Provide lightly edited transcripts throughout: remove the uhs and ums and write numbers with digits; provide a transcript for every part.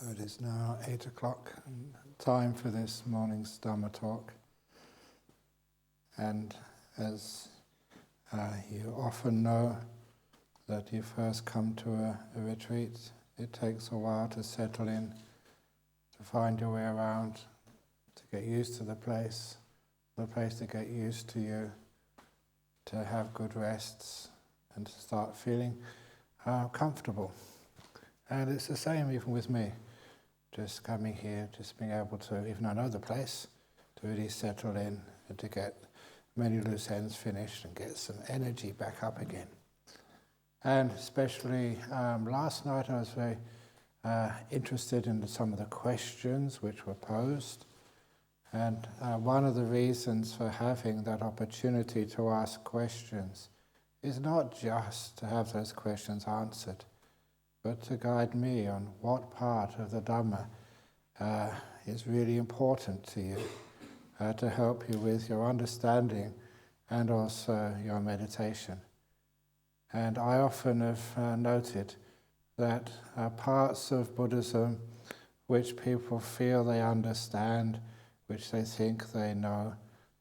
So it is now 8 o'clock, time for this morning's Dhamma talk. And as you often know, that you first come to a retreat, it takes a while to settle in, to find your way around, to get used to the place to get used to you, to have good rests, and to start feeling comfortable. And it's the same even with me. Just coming here, just being able to, even though I know the place, to really settle in and to get many loose ends finished and get some energy back up again. And especially last night I was very interested in some of the questions which were posed. And one of the reasons for having that opportunity to ask questions is not just to have those questions answered, but to guide me on what part of the Dhamma is really important to you, to help you with your understanding and also your meditation. And I often have noted that parts of Buddhism which people feel they understand, which they think they know,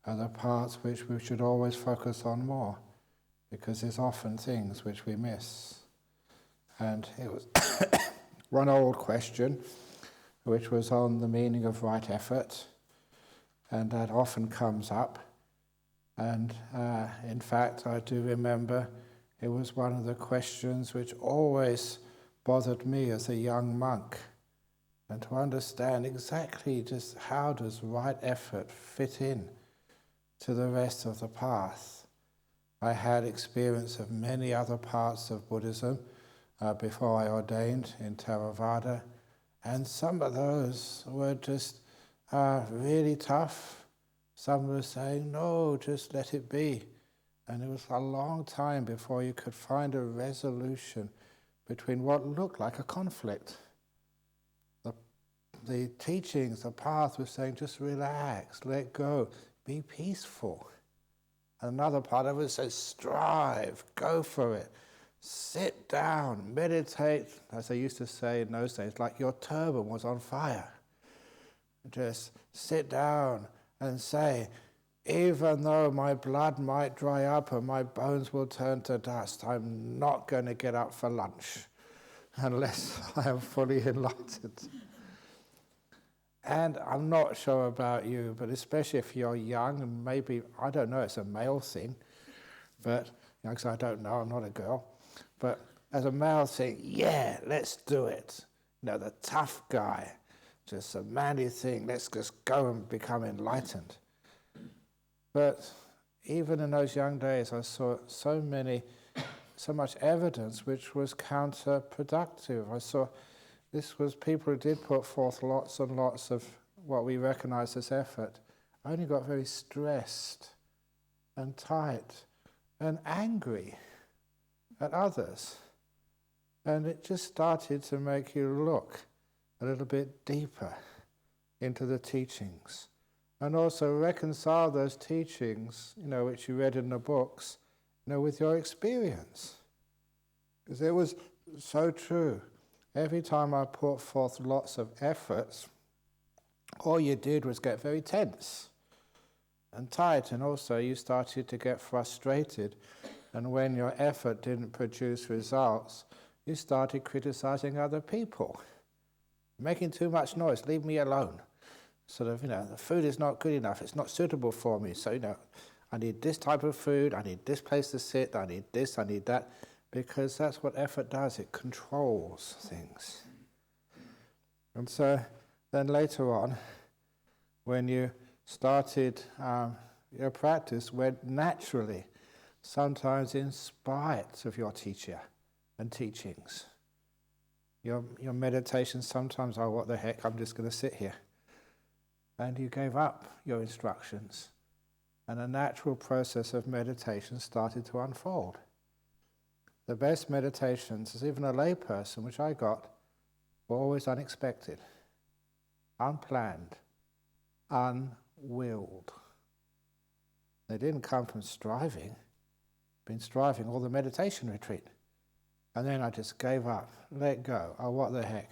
are the parts which we should always focus on more, because there's often things which we miss. And it was one old question, which was on the meaning of right effort, and that often comes up. And in fact, I do remember it was one of the questions which always bothered me as a young monk, and to understand exactly just how does right effort fit in to the rest of the path. I had experience of many other parts of Buddhism before I ordained in Theravada, and some of those were just really tough. Some were saying, no, just let it be. And it was a long time before you could find a resolution between what looked like a conflict. The teachings, the path was saying, just relax, let go, be peaceful. Another part of it says, strive, go for it. Sit down, meditate, as they used to say in those days, like your turban was on fire. Just sit down and say, even though my blood might dry up and my bones will turn to dust, I'm not going to get up for lunch unless I am fully enlightened. And I'm not sure about you, but especially if you're young, and maybe, I don't know, it's a male thing, but, because I don't know, I'm not a girl. But as a male saying, yeah, let's do it. The tough guy, just a manly thing, let's just go and become enlightened. But even in those young days, I saw so much evidence which was counterproductive. I saw this was people who did put forth lots and lots of what we recognize as effort, only got very stressed and tight and angry at others. And it just started to make you look a little bit deeper into the teachings and also reconcile those teachings, which you read in the books, with your experience. Because it was so true. Every time I put forth lots of efforts, all you did was get very tense and tight, and also you started to get frustrated. And when your effort didn't produce results, you started criticizing other people. Making too much noise, leave me alone. Sort of, the food is not good enough, it's not suitable for me. So, I need this type of food, I need this place to sit, I need this, I need that. Because that's what effort does, it controls things. And so then later on, when you started your practice, went naturally, sometimes in spite of your teacher and teachings. Your meditations sometimes are, what the heck, I'm just going to sit here. And you gave up your instructions. And a natural process of meditation started to unfold. The best meditations, as even a layperson, which I got, were always unexpected, unplanned, unwilled. They didn't come from striving. Been striving all the meditation retreat. And then I just gave up, let go, oh what the heck.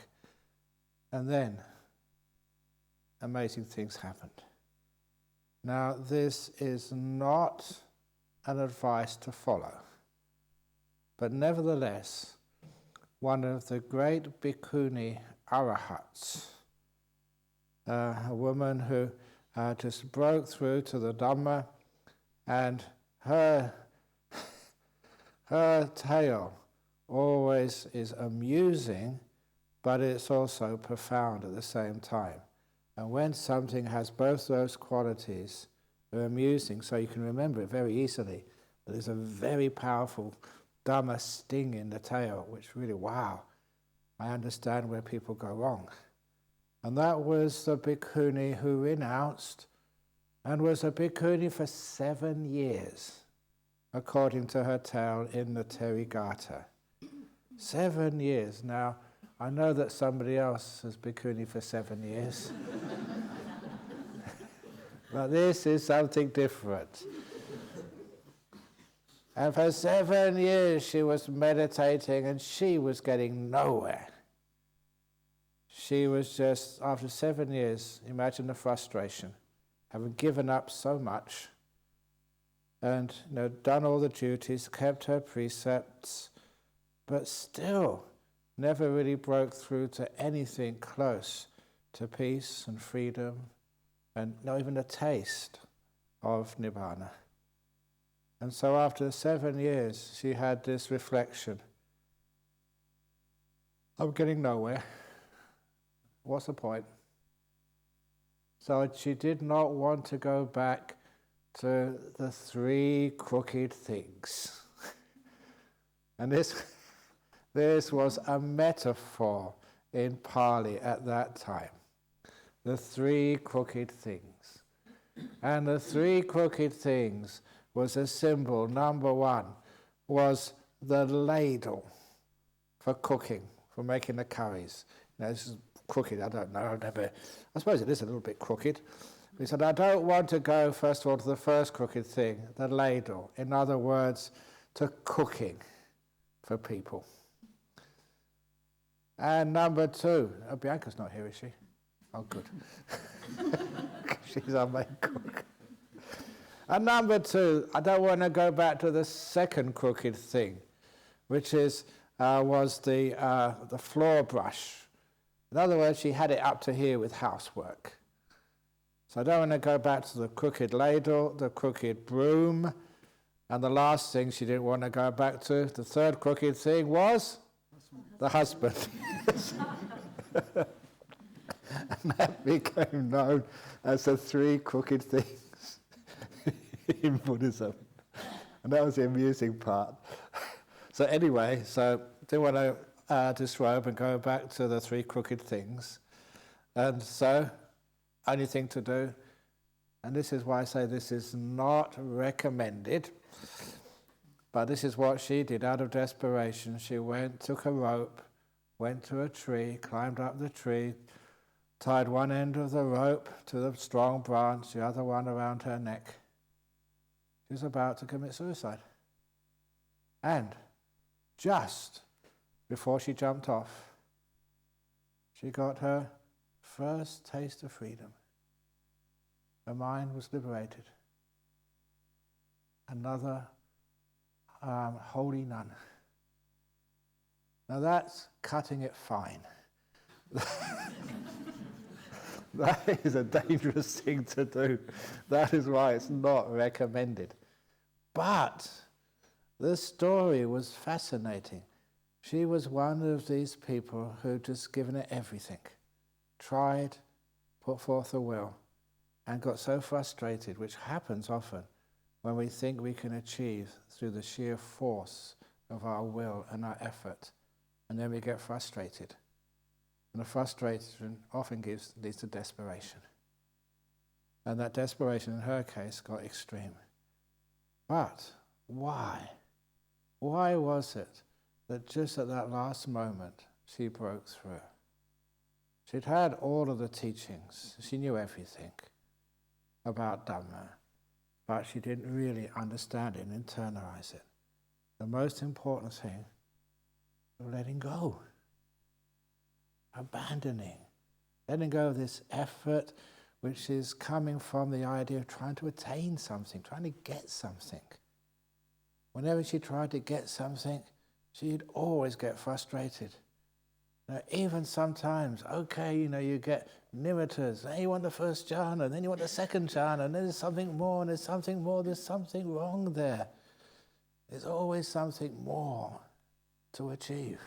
And then amazing things happened. Now, this is not an advice to follow, but nevertheless, one of the great bhikkhuni arahats, a woman who just broke through to the Dhamma, and her tale always is amusing, but it's also profound at the same time. And when something has both those qualities, they're amusing, so you can remember it very easily. But there's a very powerful Dhamma sting in the tale, which really, wow, I understand where people go wrong. And that was the bhikkhuni who renounced and was a bhikkhuni for 7 years, according to her tale in the Therigatha. 7 years. Now, I know that somebody else has bhikkhuni for 7 years. But this is something different. And for 7 years she was meditating and she was getting nowhere. She was just, after 7 years, imagine the frustration, having given up so much and done all the duties, kept her precepts, but still never really broke through to anything close to peace and freedom and not even a taste of Nibbana. And so after 7 years, she had this reflection. I'm getting nowhere. What's the point? So she did not want to go back to the 3 crooked things. And this was a metaphor in Pali at that time. The 3 crooked things. And the 3 crooked things was a symbol. Number 1 was the ladle for cooking, for making the curries. This is crooked, I don't know, I suppose it is a little bit crooked. He said, I don't want to go, first of all, to the first crooked thing, the ladle. In other words, to cooking for people. And number 2, Bianca's not here, is she? Oh, good. She's our main cook. And number 2, I don't want to go back to the second crooked thing, which was the floor brush. In other words, she had it up to here with housework. So I don't want to go back to the crooked ladle, the crooked broom, and the last thing she didn't want to go back to, the third crooked thing was the husband. And that became known as the 3 crooked things in Buddhism. And that was the amusing part. So anyway, didn't want to disrobe and go back to the 3 crooked things. And so, only thing to do, and this is why I say this is not recommended, but this is what she did out of desperation. She took a rope, went to a tree, climbed up the tree, tied one end of the rope to the strong branch, the other one around her neck. She was about to commit suicide. And just before she jumped off, she got her first taste of freedom. Her mind was liberated. Another holy nun. Now that's cutting it fine. That is a dangerous thing to do. That is why it's not recommended. But the story was fascinating. She was one of these people who just given it everything, tried, put forth a will, and got so frustrated, which happens often when we think we can achieve through the sheer force of our will and our effort, and then we get frustrated. And the frustration often leads to desperation. And that desperation, in her case, got extreme. But why? Why was it that just at that last moment she broke through? She'd had all of the teachings. She knew everything about Dhamma, but she didn't really understand it and internalize it. The most important thing was letting go. Abandoning letting go of this effort which is coming from the idea of trying to attain something, trying to get something. Whenever she tried to get something, she'd always get frustrated. Even sometimes, okay, you get nimittas, then you want the first jhana, then you want the second jhana, and then there's something more, and there's something more, there's something wrong there. There's always something more to achieve.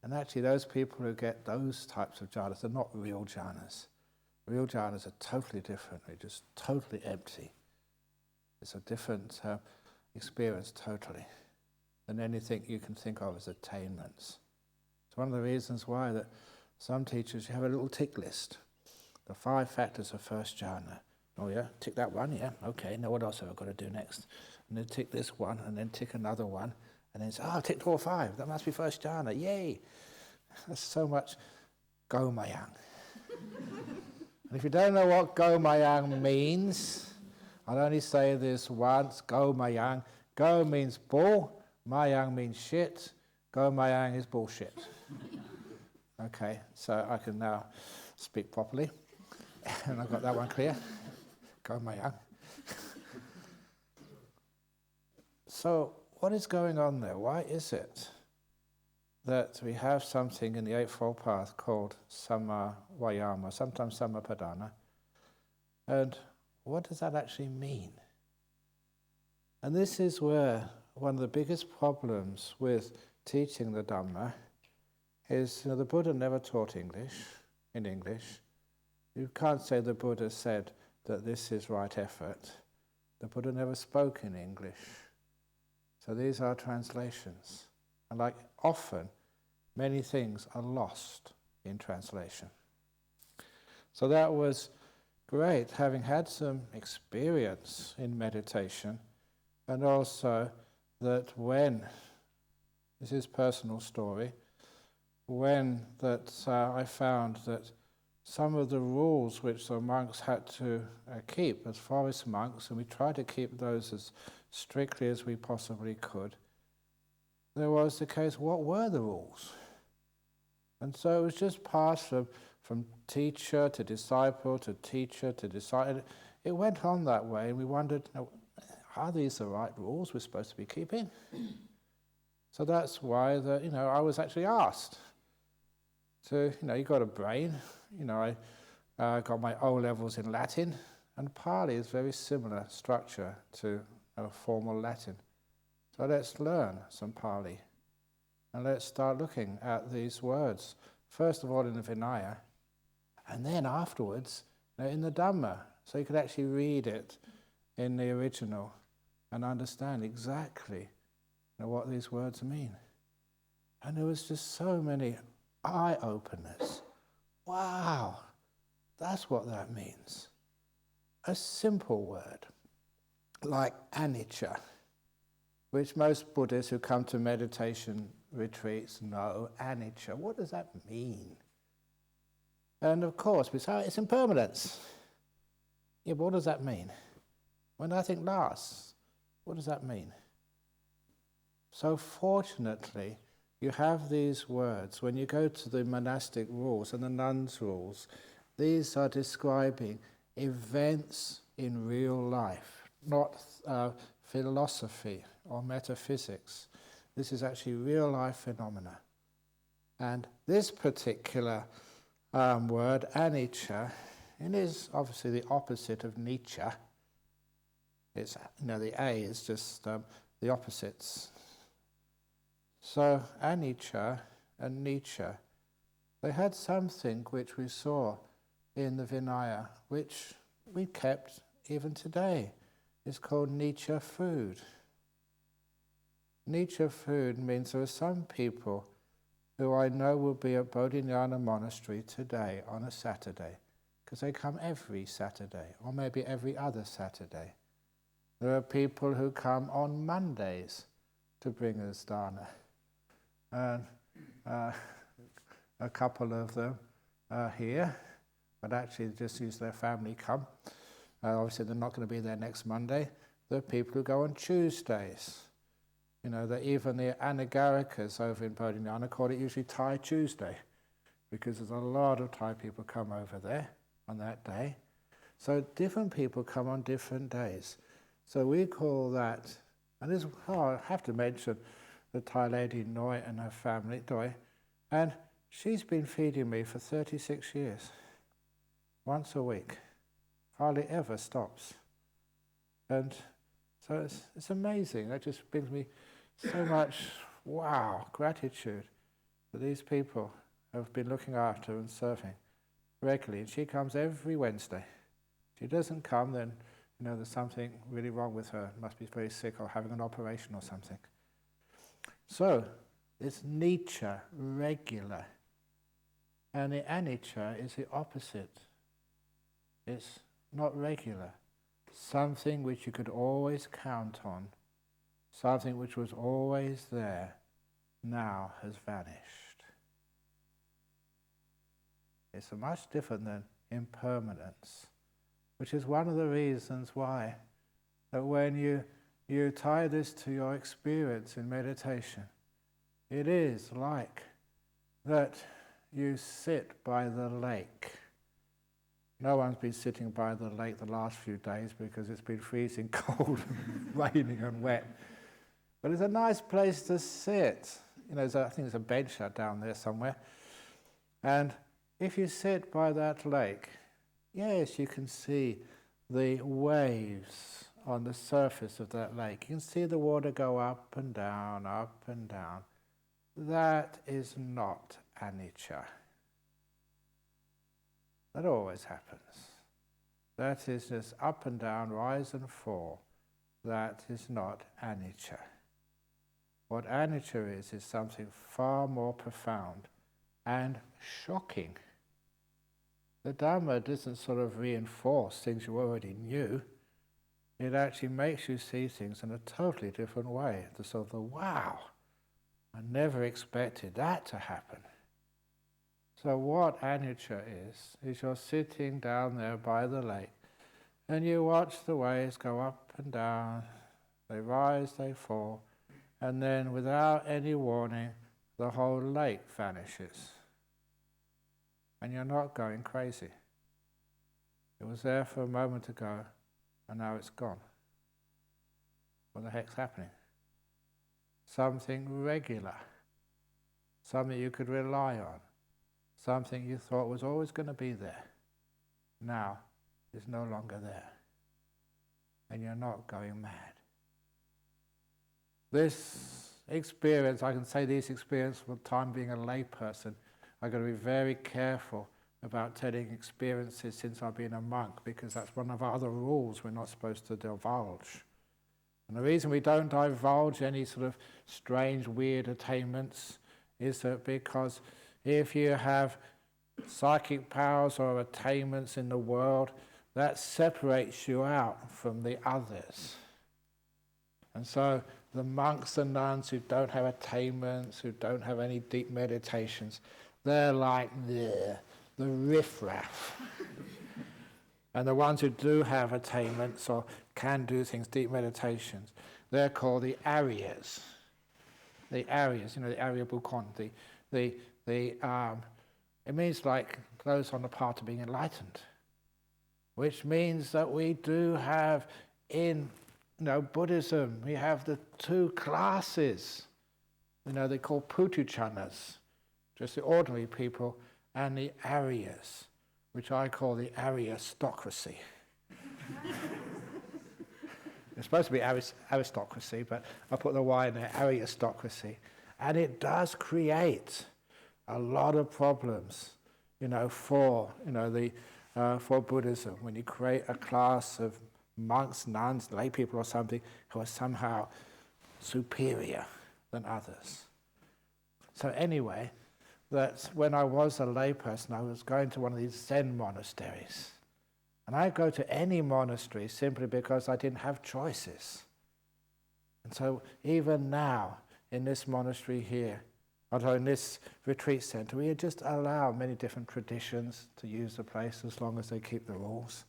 And actually those people who get those types of jhanas are not real jhanas. Real jhanas are totally different, they're just totally empty. It's a different experience totally than anything you can think of as attainments. It's one of the reasons why that some teachers, you have a little tick list. The 5 factors of first jhana. Oh yeah, tick that one, yeah, okay, now what else have I got to do next? And then tick this one, and then tick another one, and then say, I've ticked all 5, that must be first jhana, yay! That's so much gomayang. And if you don't know what gomayang means, I'll only say this once, gomayang. Go means bull, mayang means shit, gomayang is bullshit. Okay, so I can now speak properly, and I've got that one clear. Gomayang. So, what is going on there? Why is it that we have something in the Eightfold Path called Samma Vayama, sometimes Sammapadana, and what does that actually mean? And this is where one of the biggest problems with teaching the Dhamma is, the Buddha never taught English, in English. You can't say the Buddha said that this is right effort. The Buddha never spoke in English. So these are translations. And like often, many things are lost in translation. So that was great, having had some experience in meditation, and also that when, this is personal story, when that I found that some of the rules which the monks had to keep as forest monks, and we tried to keep those as strictly as we possibly could, there was the case, what were the rules? And so it was just passed from teacher to disciple to teacher to disciple. It went on that way, and we wondered, are these the right rules we're supposed to be keeping? So that's why I was actually asked to, you got a brain. I got my O-levels in Latin, and Pali is very similar structure to formal Latin. So let's learn some Pali, and let's start looking at these words. First of all in the Vinaya, and then afterwards in the Dhamma, so you could actually read it in the original and understand exactly what these words mean. And there was just so many eye-openers. Wow, that's what that means. A simple word, like anicca, which most Buddhists who come to meditation retreats know, anicca. What does that mean? And of course, we say, it's impermanence. Yeah, but what does that mean? When nothing lasts, what does that mean? So fortunately, you have these words. When you go to the monastic rules and the nuns' rules, these are describing events in real life, not philosophy or metaphysics. This is actually real life phenomena. And this particular word, anicca, it is obviously the opposite of nicca. It's, the A is just the opposites. So anicca and nicca, they had something which we saw in the Vinaya, which we kept even today. It's called nicca food. Nicca food means there are some people who I know will be at Bodhinyana Monastery today on a Saturday, because they come every Saturday, or maybe every other Saturday. There are people who come on Mondays to bring us dana. And a couple of them are here, but actually just use their family come. Obviously they're not going to be there next Monday. There are people who go on Tuesdays. That even the Anagarikas over in Bodhinyana call it usually Thai Tuesday. because there's a lot of Thai people come over there on that day. So different people come on different days. So we call that, and this, I have to mention the Thai lady Noi and her family, Doi, and she's been feeding me for 36 years, once a week, hardly ever stops. And so it's amazing. That just brings me so much, wow, gratitude that these people have been looking after and serving regularly. And she comes every Wednesday. If she doesn't come, then there's something really wrong with her. Must be very sick or having an operation or something. So it's nature, regular. And the anicca is the opposite. It's not regular. Something which you could always count on, something which was always there, now has vanished. It's much different than impermanence, which is one of the reasons why that when you tie this to your experience in meditation, it is like that you sit by the lake. No one's been sitting by the lake the last few days because it's been freezing cold and raining and wet. But it's a nice place to sit. I think there's a bench down there somewhere. And if you sit by that lake, yes, you can see the waves on the surface of that lake. You can see the water go up and down, up and down. That is not anicca. That always happens. That is just up and down, rise and fall. That is not anicca. What anicca is something far more profound and shocking. The Dhamma doesn't sort of reinforce things you already knew. It actually makes you see things in a totally different way. The sort of wow, I never expected that to happen. So what anicca is you're sitting down there by the lake and you watch the waves go up and down, they rise, they fall, and then without any warning, the whole lake vanishes. And you're not going crazy. It was there for a moment ago, and now it's gone. What the heck's happening? Something regular, something you could rely on, something you thought was always going to be there, now is no longer there. And you're not going mad. This experience, I can say this experience from time being a layperson, I've got to be very careful about telling experiences since I've been a monk, because that's one of our other rules. We're not supposed to divulge. And the reason we don't divulge any sort of strange, weird attainments is that because if you have psychic powers or attainments in the world, that separates you out from the others. And so the monks and nuns who don't have attainments, who don't have any deep meditations, they're like the riffraff. And the ones who do have attainments or can do things, deep meditations, they're called the Aryas. The Aryas, the Arya Bukkon, it means like those on the path to being enlightened, which means that we do have in Buddhism, we have the two classes, they call putuchanas, just the ordinary people, and the Aryas, which I call the aristocracy. It's supposed to be aristocracy, but I put the Y in there, aristocracy. And it does create a lot of problems, for Buddhism. When you create a class of monks, nuns, lay people or something who are somehow superior than others. So anyway, that when I was a layperson, I was going to one of these Zen monasteries. And I go to any monastery simply because I didn't have choices. And so even now, in this monastery here, although in this retreat center, we just allow many different traditions to use the place as long as they keep the rules.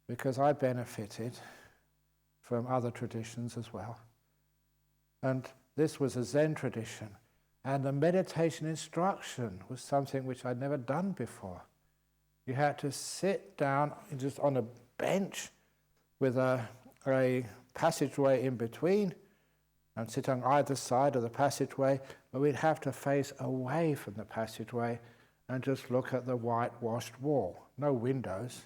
Because I benefited from other traditions as well. And this was a Zen tradition. And the meditation instruction was something which I'd never done before. You had to sit down just on a bench with a passageway in between and sit on either side of the passageway, but we'd have to face away from the passageway and just look at the whitewashed wall. No windows.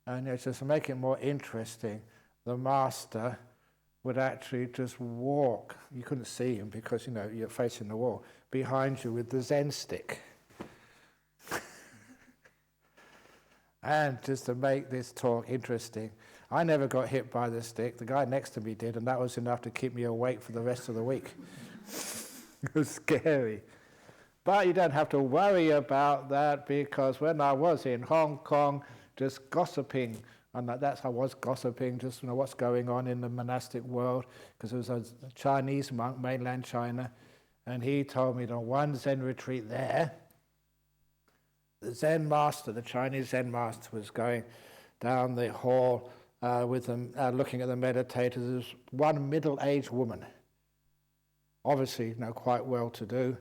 And just to make it more interesting, the master would actually just walk. You couldn't see him because, you're facing the wall, behind you with the Zen stick. And just to make this talk interesting, I never got hit by the stick. The guy next to me did, and that was enough to keep me awake for the rest of the week. It was scary. But you don't have to worry about that, because when I was in Hong Kong, just gossiping, and that's how I was gossiping, just what's going on in the monastic world, because there was a Chinese monk, mainland China, and he told me that one Zen retreat there, the Zen master, the Chinese Zen master, was going down the hall with them, looking at the meditators. There was one middle-aged woman, obviously quite well-to-do,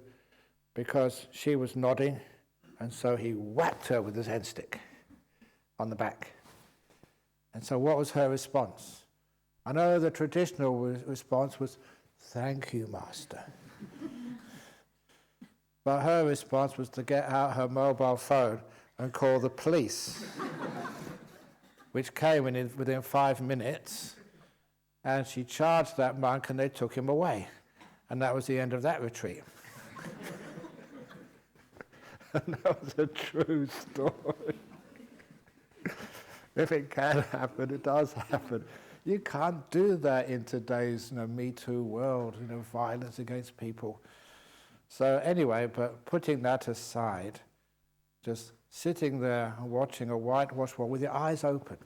because she was nodding, and so he whacked her with the Zen stick on the back. And so what was her response? I know the traditional response was, "Thank you, Master." But her response was to get out her mobile phone and call the police, which came within 5 minutes, and she charged that monk and they took him away. And that was the end of that retreat. And that was a true story. If it can happen, it does happen. You can't do that in today's Me Too world, violence against people. So anyway, but putting that aside, just sitting there and watching a whitewashed wall with your eyes open,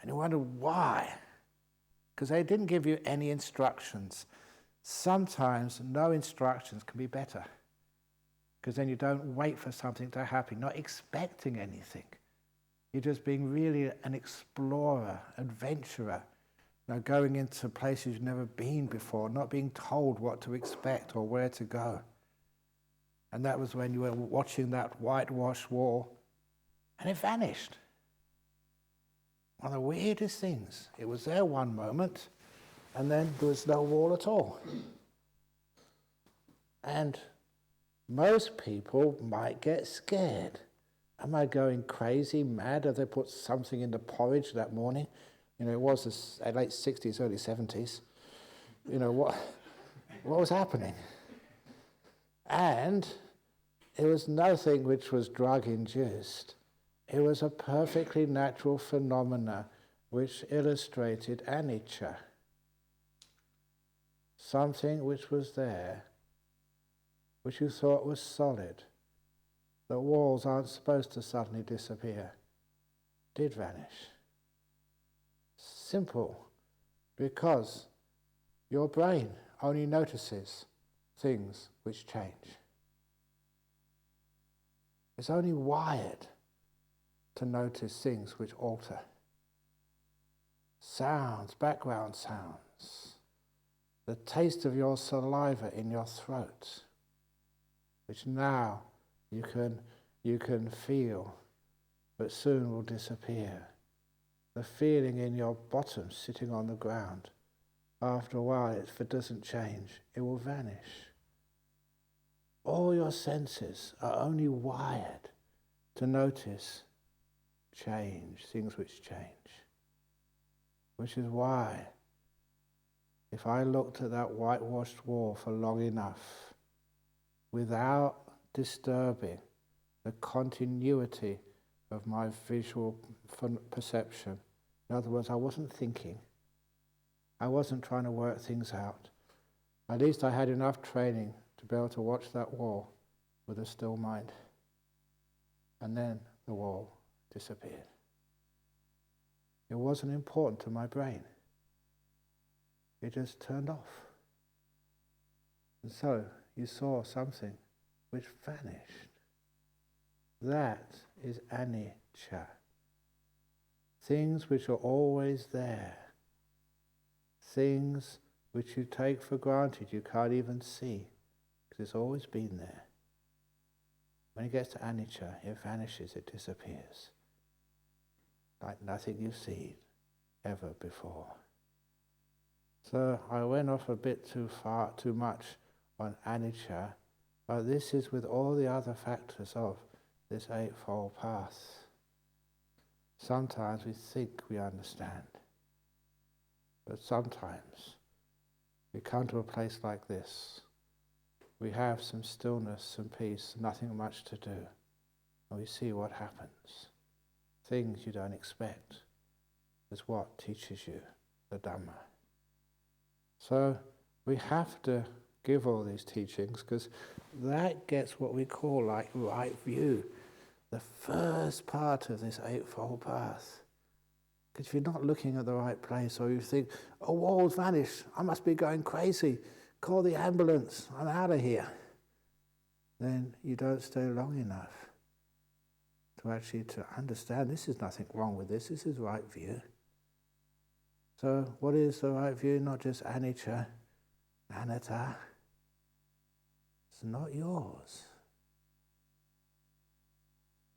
and you wonder why. Because they didn't give you any instructions. Sometimes no instructions can be better, because then you don't wait for something to happen, not expecting anything. You're just being really an explorer, adventurer, going into places you've never been before, not being told what to expect or where to go. And that was when you were watching that whitewashed wall, and it vanished. One of the weirdest things. It was there one moment, and then there was no wall at all. And most people might get scared. Am I going crazy, mad? Have they put something in the porridge that morning? It was the late 60s, early 70s. What was happening? And it was nothing which was drug-induced. It was a perfectly natural phenomena which illustrated anicca. Something which was there, which you thought was solid. The walls aren't supposed to suddenly disappear. Did vanish. Simple, because your brain only notices things which change. It's only wired to notice things which alter. Sounds, background sounds, the taste of your saliva in your throat, which now you can feel, but soon will disappear. The feeling in your bottom sitting on the ground, after a while, if it doesn't change, it will vanish. All your senses are only wired to notice change, things which change. Which is why, if I looked at that whitewashed wall for long enough, without disturbing the continuity of my visual perception, in other words, I wasn't thinking, I wasn't trying to work things out, at least I had enough training to be able to watch that wall with a still mind. And then the wall disappeared. It wasn't important to my brain. It just turned off. And so you saw something which vanished. That is anicca. Things which are always there. Things which you take for granted, you can't even see. It's always been there. When it gets to anicca, it vanishes, it disappears. Like nothing you've seen ever before. So I went off a bit too much on anicca, but this is with all the other factors of this Eightfold Path. Sometimes we think we understand, but sometimes we come to a place like this. We have some stillness, some peace, nothing much to do, and we see what happens. Things you don't expect is what teaches you the Dhamma. So we have to give all these teachings because that gets what we call like right view, the first part of this Eightfold Path. Because if you're not looking at the right place, or you think, oh, walls vanish, I must be going crazy, call the ambulance, I'm out of here, then you don't stay long enough to actually to understand this is nothing wrong with this is right view. So what is the right view? Not just anicca, anatta. It's not yours.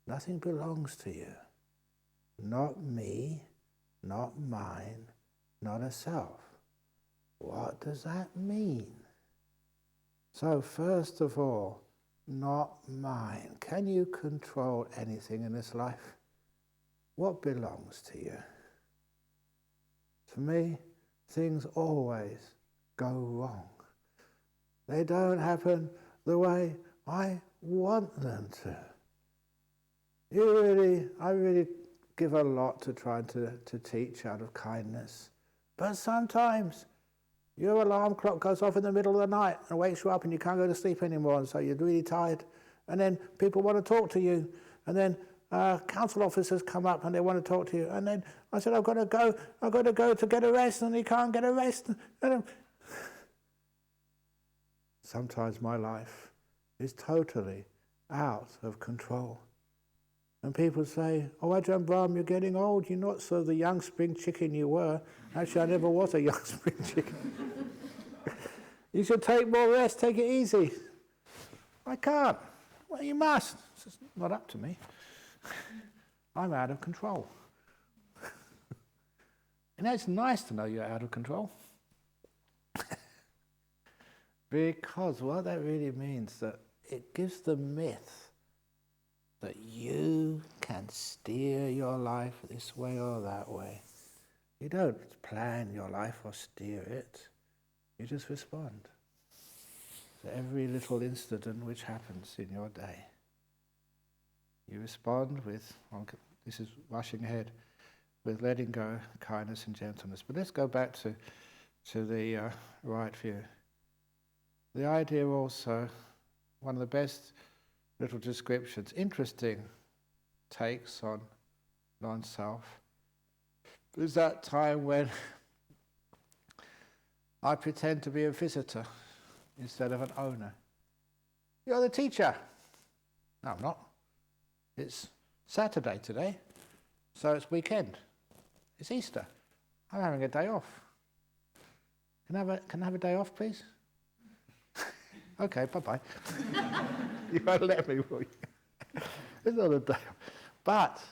Nothing belongs to you. Not me, not mine, not a self. What does that mean? So first of all, not mine. Can you control anything in this life? What belongs to you? For me, things always go wrong. They don't happen the way I want them to. I really give a lot to trying to teach out of kindness. But sometimes your alarm clock goes off in the middle of the night and wakes you up and you can't go to sleep anymore, and so you're really tired. And then people want to talk to you. And then council officers come up and they want to talk to you. And then I said, I've got to go to get a rest, and he can't get a rest. Sometimes my life is totally out of control. And people say, oh, Ajahn Brahm, you're getting old. You're not so the young spring chicken you were. Actually, I never was a young spring chicken. You should take more rest, take it easy. I can't. Well, you must. It's not up to me. I'm out of control. And it's nice to know you're out of control. Because what that really means that it gives the myth that you can steer your life this way or that way. You don't plan your life or steer it. You just respond to every little incident which happens in your day. You respond with, this is rushing ahead, with letting go, kindness and gentleness. But let's go back to the right view. The idea also, one of the best little descriptions, interesting takes on non-self, is that time when I pretend to be a visitor instead of an owner. You're the teacher. No, I'm not. It's Saturday today, so it's weekend. It's Easter. I'm having a day off. Can I have a day off, please? Okay, bye-bye. You won't let me, will you? It's not a day off. But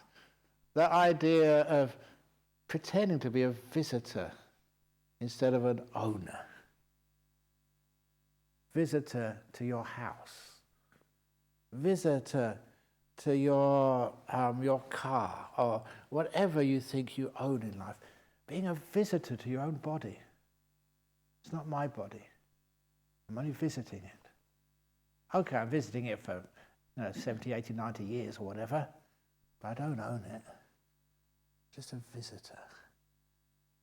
the idea of pretending to be a visitor instead of an owner. Visitor to your house. Visitor to your car, or whatever you think you own in life. Being a visitor to your own body. It's not my body. I'm only visiting it. Okay, I'm visiting it for 70, 80, 90 years or whatever, but I don't own it. Just a visitor.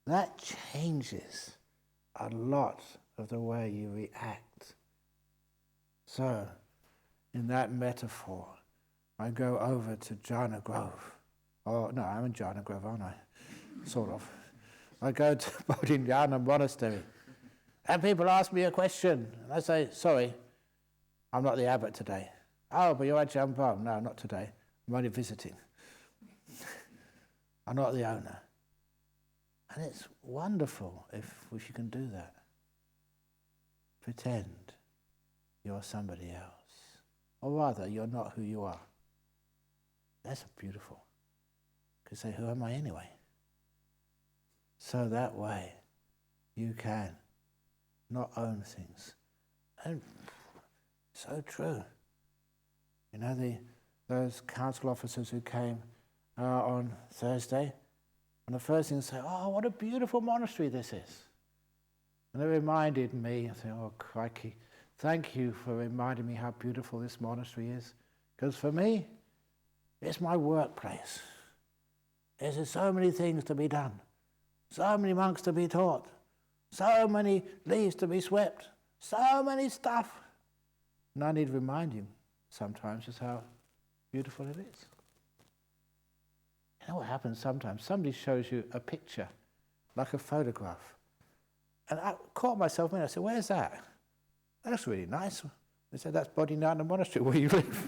That changes a lot of the way you react. So, in that metaphor, I go over to Jhana Grove. Oh, no, I'm in Jhana Grove, aren't I? Sort of. I go to Bodhinyana Monastery. And people ask me a question, and I say, sorry, I'm not the abbot today. Oh, but you're Ajahn Brahm. No, not today. I'm only visiting. I'm not the owner. And it's wonderful if you can do that. Pretend you're somebody else. Or rather, you're not who you are. That's beautiful. You could say, who am I anyway? So that way, you can not own things. And so true. You know, those council officers who came on Thursday, and the first thing they say, oh, what a beautiful monastery this is. And it reminded me, I said, oh, crikey, thank you for reminding me how beautiful this monastery is. Because for me, it's my workplace. There's so many things to be done, so many monks to be taught, so many leaves to be swept, so many stuff. And I need reminding sometimes just how beautiful it is. You know what happens sometimes? Somebody shows you a picture, like a photograph. And I caught myself in it. I said, where's that? That's really nice. They said, that's Bodhinyana Monastery where you live.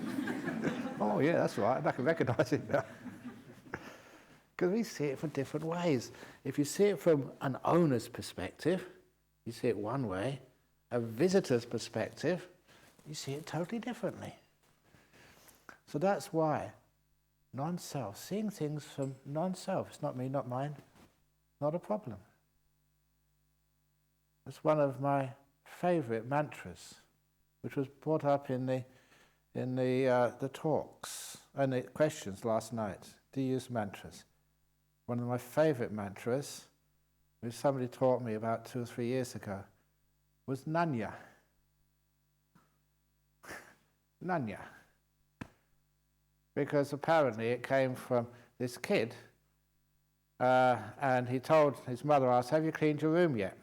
Oh yeah, that's right. I can recognise it now. Because we see it from different ways. If you see it from an owner's perspective, you see it one way. A visitor's perspective, you see it totally differently. So that's why non-self, seeing things from non-self, it's not me, not mine, not a problem. It's one of my favourite mantras, which was brought up in the talks and the questions last night. Do you use mantras? One of my favourite mantras, which somebody taught me about 2 or 3 years ago, was Nanya. Nanya. Because apparently it came from this kid, and he told his mother, asked, have you cleaned your room yet?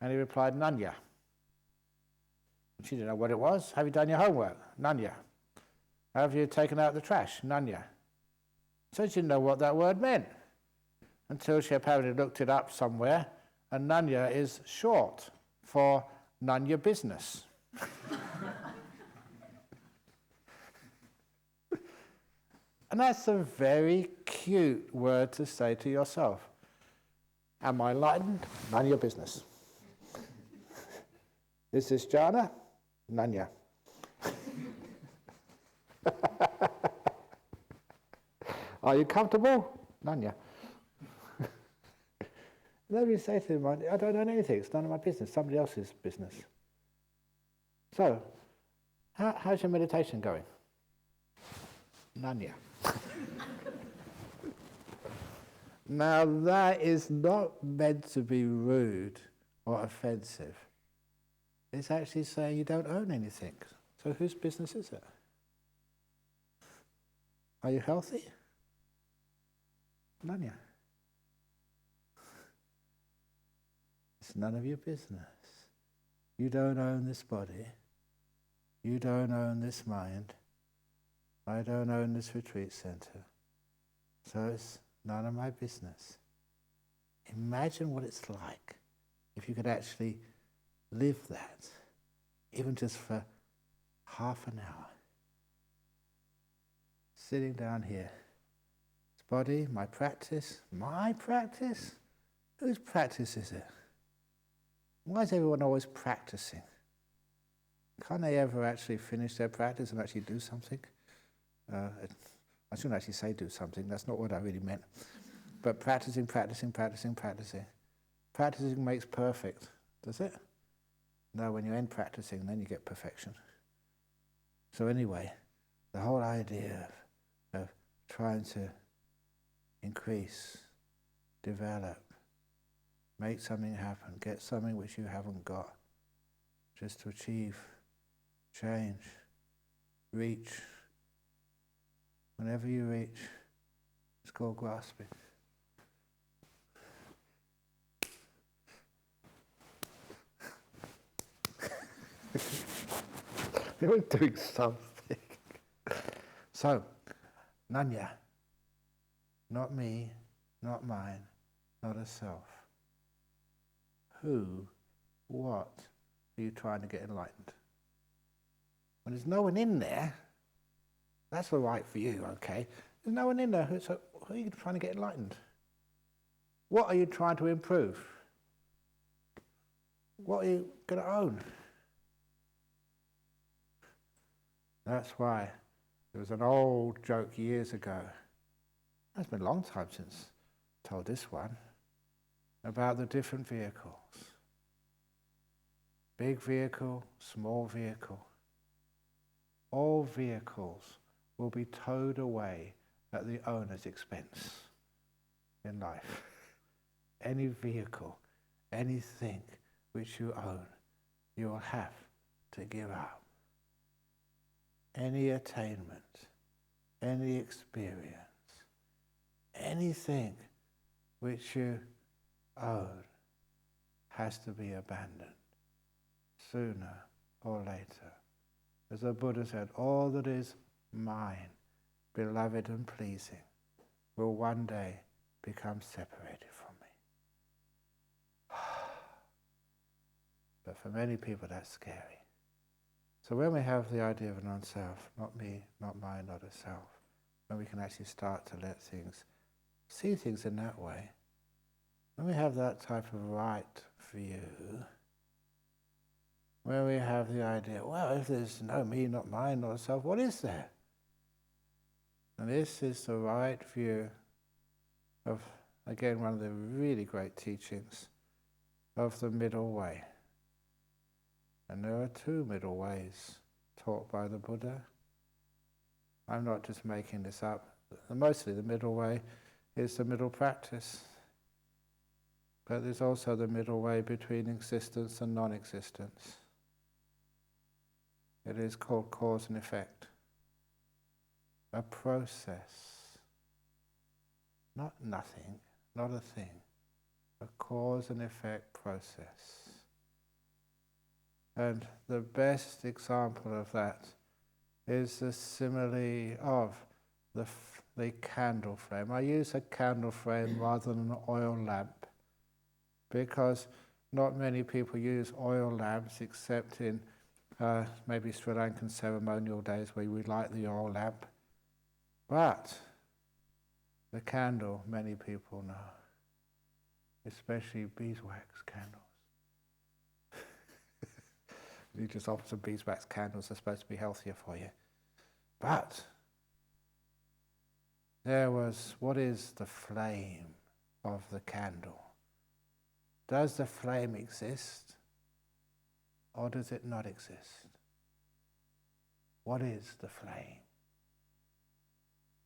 And he replied, Nanya. She didn't know what it was. Have you done your homework? Nanya. Have you taken out the trash? Nanya. So she didn't know what that word meant until she apparently looked it up somewhere, and Nanya is short for none your business. And that's a very cute word to say to yourself. Am I enlightened? None of your business. Is this jhana? Nanya. Are you comfortable? Nanya. Nobody say to him, I don't know anything, it's none of my business, somebody else's business. So, how's your meditation going? Nanya. Now that is not meant to be rude or offensive. It's actually saying you don't own anything. So whose business is it? Are you healthy? Nanya. It's none of your business. You don't own this body. You don't own this mind. I don't own this retreat center. So it's none of my business. Imagine what it's like if you could actually live that, even just for half an hour. Sitting down here. This body, my practice. My practice? Whose practice is it? Why is everyone always practicing? Can't they ever actually finish their practice and actually do something? I shouldn't actually say do something, that's not what I really meant. But practicing. Practicing makes perfect, does it? No, when you end practicing, then you get perfection. So anyway, the whole idea of trying to increase, develop, make something happen, get something which you haven't got, just to achieve, change, reach. Whenever you reach, it's called grasping. You're doing something. So, Nanya, not me, not mine, not a self. Who, what are you trying to get enlightened? When there's no one in there, that's all right for you, okay? There's no one in there, so who are you trying to get enlightened? What are you trying to improve? What are you going to own? That's why there was an old joke years ago. It's been a long time since I told this one, about the different vehicles. Big vehicle, small vehicle. All vehicles will be towed away at the owner's expense in life. Any vehicle, anything which you own, you will have to give up. Any attainment, any experience, anything which you own has to be abandoned sooner or later. As the Buddha said, all that is mine, beloved and pleasing, will one day become separated from me. But for many people that's scary. So when we have the idea of a non-self, not me, not mine, not a self, when we can actually start to let things, see things in that way, when we have that type of right view, when we have the idea, well, if there's no me, not mine, not a self, what is there? And this is the right view of, again, one of the really great teachings of the middle way. And there are two middle ways taught by the Buddha. I'm not just making this up. Mostly the middle way is the middle practice. But there's also the middle way between existence and non-existence. It is called cause and effect. A process. Not nothing, not a thing. A cause and effect process. And the best example of that is the simile of the candle flame. I use a candle flame rather than an oil lamp because not many people use oil lamps except in maybe Sri Lankan ceremonial days where we light the oil lamp. But the candle, many people know, especially beeswax candles. You just offer some beeswax candles, they're supposed to be healthier for you. But there was, what is the flame of the candle? Does the flame exist or does it not exist? What is the flame?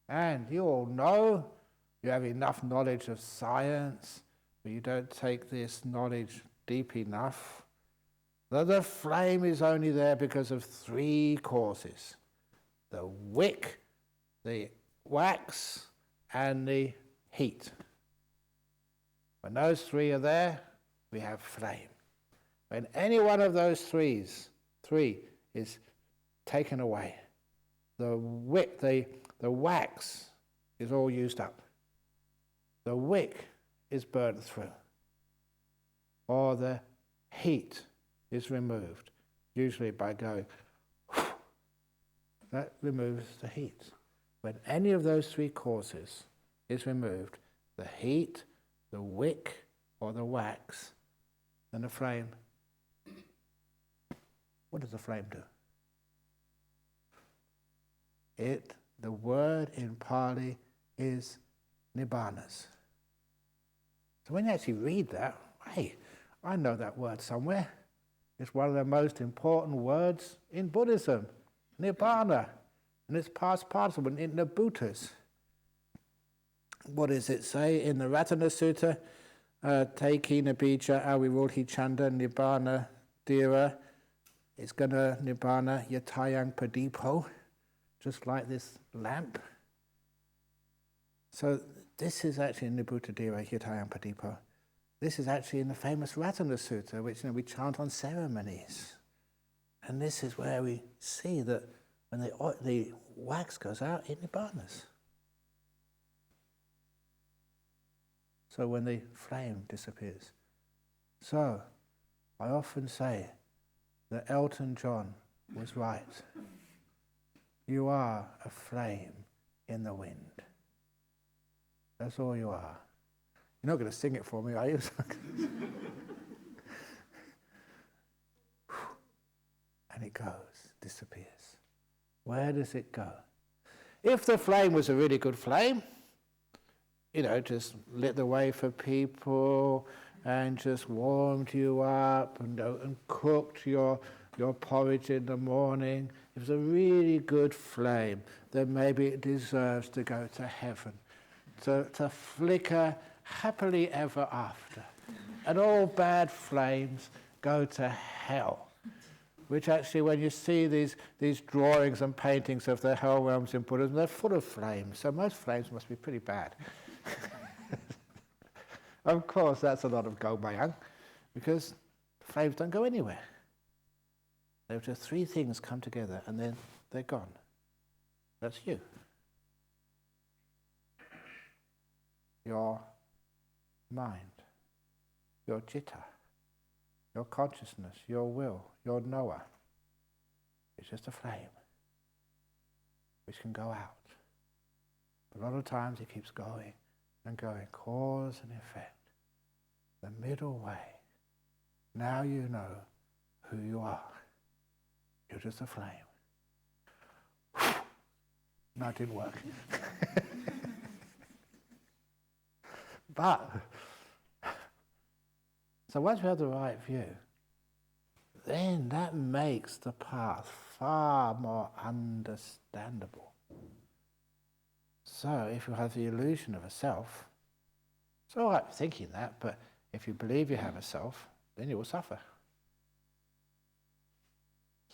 And you all know, you have enough knowledge of science, but you don't take this knowledge deep enough, that the flame is only there because of three causes. The wick, the wax, and the heat. When those three are there, we have flame. When any one of those three is taken away, the wick, the wax is all used up. The wick is burnt through. Or the heat is removed, usually by going, that removes the heat. When any of those three causes is removed, the heat, the wick, or the wax, then the flame, what does the flame do? The word in Pali is nibbānas. So when you actually read that, hey, I know that word somewhere. It's one of the most important words in Buddhism, nibbana, and it's past participle in the Bhuttas. What does it say in the Ratana Sutta? Teiki nabija avirodhi chanda nibbana dira. It's going to nibbana yatayang padipo, just like this lamp. So this is actually in Nibbutta dira yatayang padipo. This is actually in the famous Ratana Sutta, which we chant on ceremonies. And this is where we see that when the wax goes out, it nibbānas. So when the flame disappears. So I often say that Elton John was right. You are a flame in the wind. That's all you are. You're not going to sing it for me, are you? And it goes, disappears. Where does it go? If the flame was a really good flame, just lit the way for people and just warmed you up and cooked your porridge in the morning, if it's a really good flame, then maybe it deserves to go to heaven, to flicker happily ever after. And all bad flames go to hell. Which actually, when you see these drawings and paintings of the hell realms in Buddhism, they're full of flames. So most flames must be pretty bad. Of course, that's a lot of gomayang, because flames don't go anywhere. There are just three things come together, and then they're gone. That's you. Your mind, your citta, your consciousness, your will, your knower. It's just a flame which can go out. But a lot of times it keeps going and going, cause and effect. The middle way. Now you know who you are. You're just a flame. No, it didn't work. But, so once we have the right view, then that makes the path far more understandable. So if you have the illusion of a self, it's all right thinking that, but if you believe you have a self, then you will suffer.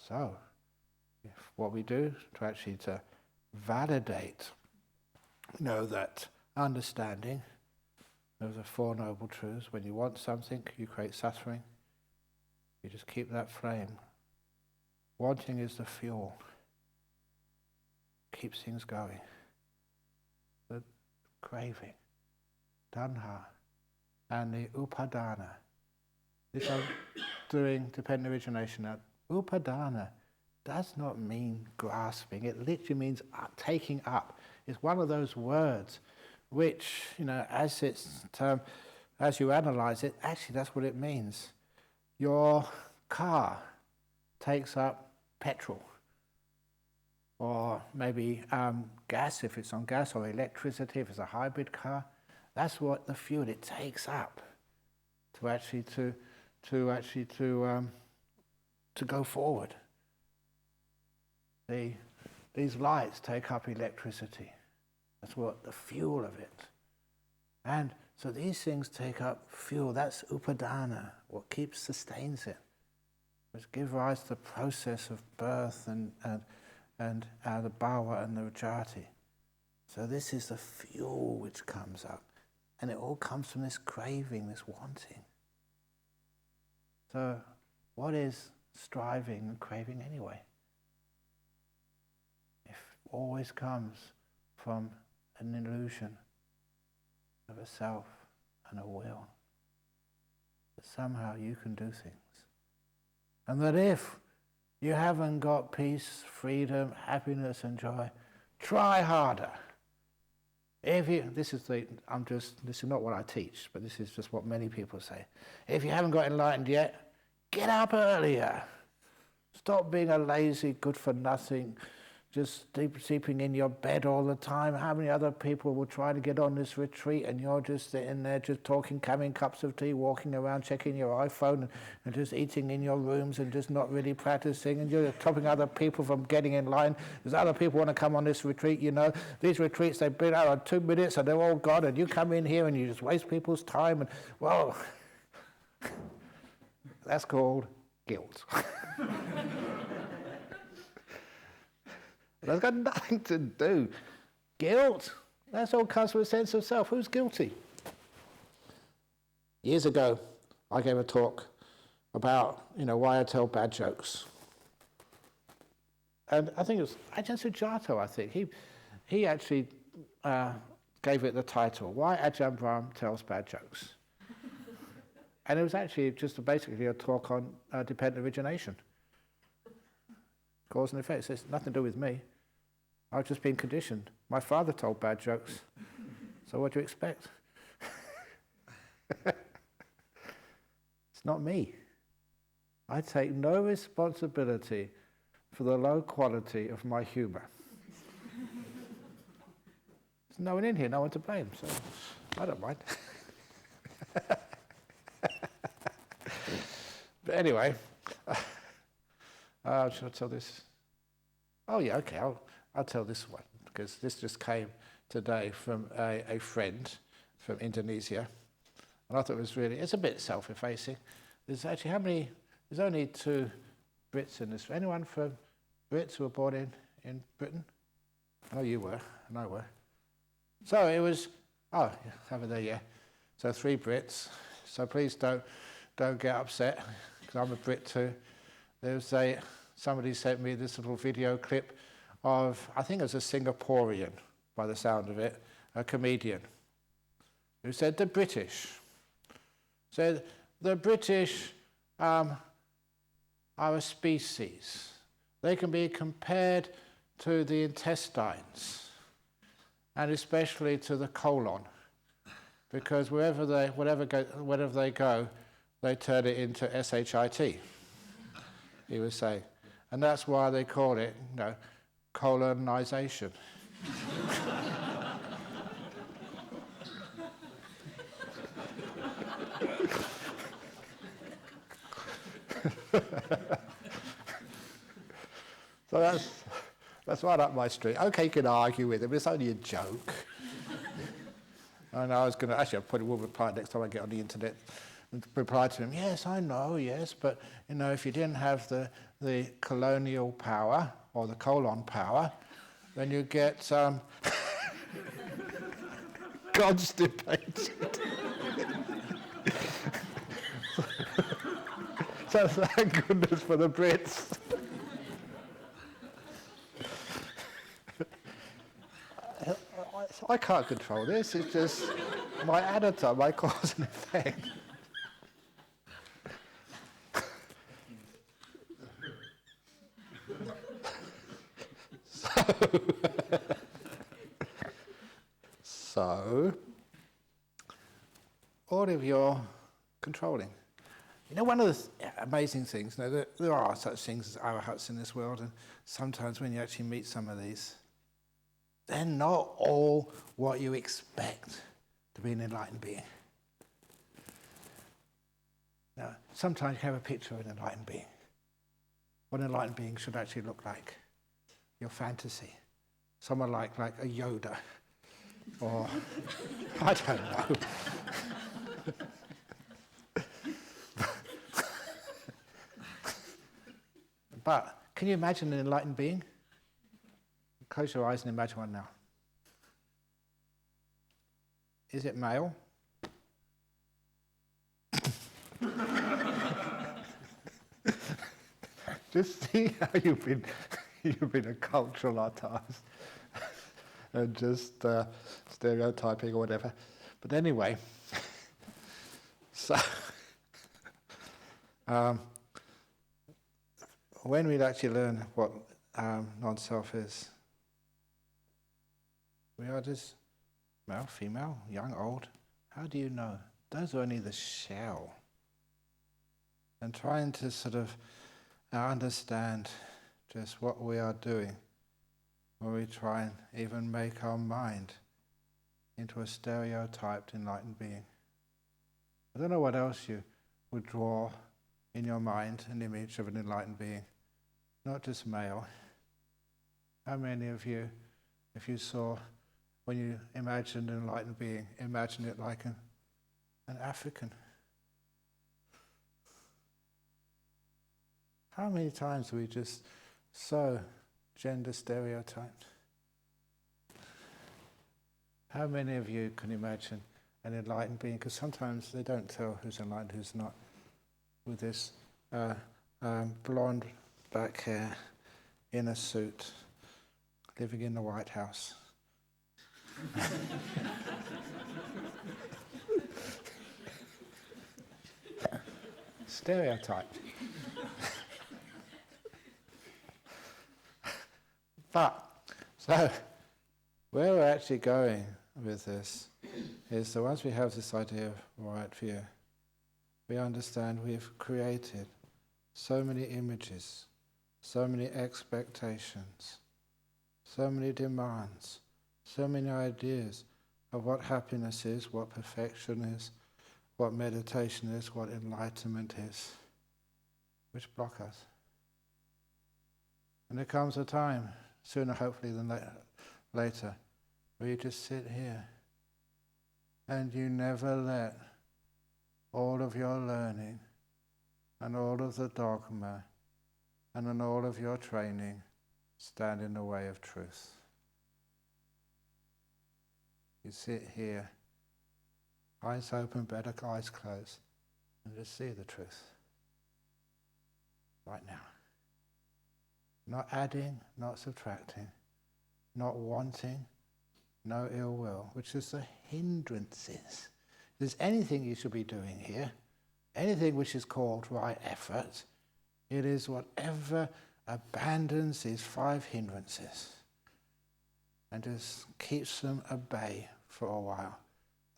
So, what we do to validate, that understanding of the Four Noble Truths, when you want something, you create suffering, you just keep that flame. Wanting is the fuel. Keeps things going. The craving, tanha, and the upadana. This I'm doing dependent origination now. Upadana does not mean grasping. It literally means taking up. It's one of those words which, as you analyze it, actually that's what it means. Your car takes up petrol, or maybe gas if it's on gas, or electricity if it's a hybrid car. That's what the fuel it takes up to go forward. These lights take up electricity. That's what the fuel of it. And so these things take up fuel. That's upadana, what sustains it, which gives rise to the process of birth and the bhava and the jati. So this is the fuel which comes up. And it all comes from this craving, this wanting. So what is striving and craving anyway? It always comes from an illusion of a self and a will. That somehow you can do things. And that if you haven't got peace, freedom, happiness and joy, try harder. This is not what I teach, but this is just what many people say. If you haven't got enlightened yet, get up earlier. Stop being a lazy, good-for-nothing, just sleeping in your bed all the time. How many other people will try to get on this retreat and you're just sitting there just talking, having cups of tea, walking around, checking your iPhone and just eating in your rooms and just not really practicing, and you're stopping other people from getting in line. There's other people want to come on this retreat, These retreats, they've been out in 2 minutes and they're all gone, and you come in here and you just waste people's time, and, well, that's called guilt. That's got nothing to do. Guilt, that's all comes from a sense of self. Who's guilty? Years ago, I gave a talk about, why I tell bad jokes. And I think it was Ajahn Sujato, He actually gave it the title, Why Ajahn Brahm Tells Bad Jokes. And it was actually just basically a talk on dependent origination. Cause and effect. It's nothing to do with me. I've just been conditioned. My father told bad jokes. So what do you expect? It's not me. I take no responsibility for the low quality of my humour. There's no one in here, no one to blame, so I don't mind. But anyway, should I tell this? Oh yeah, okay, I'll tell this one, because this just came today from a friend from Indonesia, and I thought it was it's a bit self-effacing. There's actually there's only 2 Brits in this. Anyone from Brits who were born in Britain? Oh, you were, and I were. So it was, over there, yeah. So 3 Brits. So please don't get upset, because I'm a Brit too. Somebody sent me this little video clip of, I think it was a Singaporean, by the sound of it, a comedian, who said the British are a species. They can be compared to the intestines, and especially to the colon, because wherever they go, they turn it into shit. He was saying, and that's why they call it, colonization. So that's right up my street. Okay, you can argue with him, it's only a joke. And I was going to, actually I probably will reply next time I get on the internet, and reply to him, yes, I know, yes, but if you didn't have the colonial power, or the colon power, then you get constipated. So thank goodness for the Brits. I can't control this, it's just my editor, my cause and effect. So, all of your controlling. One of the amazing things, there are such things as arahats in this world, and sometimes when you actually meet some of these, they're not all what you expect to be an enlightened being. Now, sometimes you have a picture of an enlightened being. What an enlightened being should actually look like. Your fantasy. Someone like a Yoda. Or, I don't know. But can you imagine an enlightened being? Close your eyes and imagine one now. Is it male? Just see how you've been a cultural artist and just stereotyping or whatever. But anyway, so when we actually learn what non-self is, we are just male, female, young, old. How do you know? Those are only the shell. And trying to sort of understand just what we are doing when we try and even make our mind into a stereotyped enlightened being. I don't know what else you would draw in your mind, an image of an enlightened being, not just male. How many of you, if you saw, when you imagined an enlightened being, imagine it like an African? How many times are we just so gender stereotyped? How many of you can imagine an enlightened being? Because sometimes they don't tell who's enlightened, who's not, with this blonde black hair, in a suit, living in the White House. Stereotype. But, so, where we're actually going with this is that once we have this idea of right view, we understand we've created so many images so many expectations, so many demands, so many ideas of what happiness is, what perfection is, what meditation is, what enlightenment is, which block us. And there comes a time, sooner hopefully than later, where you just sit here and you never let all of your learning and all of the dogma and then all of your training stand in the way of truth. You sit here, eyes open, better eyes closed, and just see the truth. Right now. Not adding, not subtracting, not wanting, no ill will, which is the hindrances. If there's anything you should be doing here, anything which is called right effort, it is whatever abandons these 5 hindrances and just keeps them at bay for a while.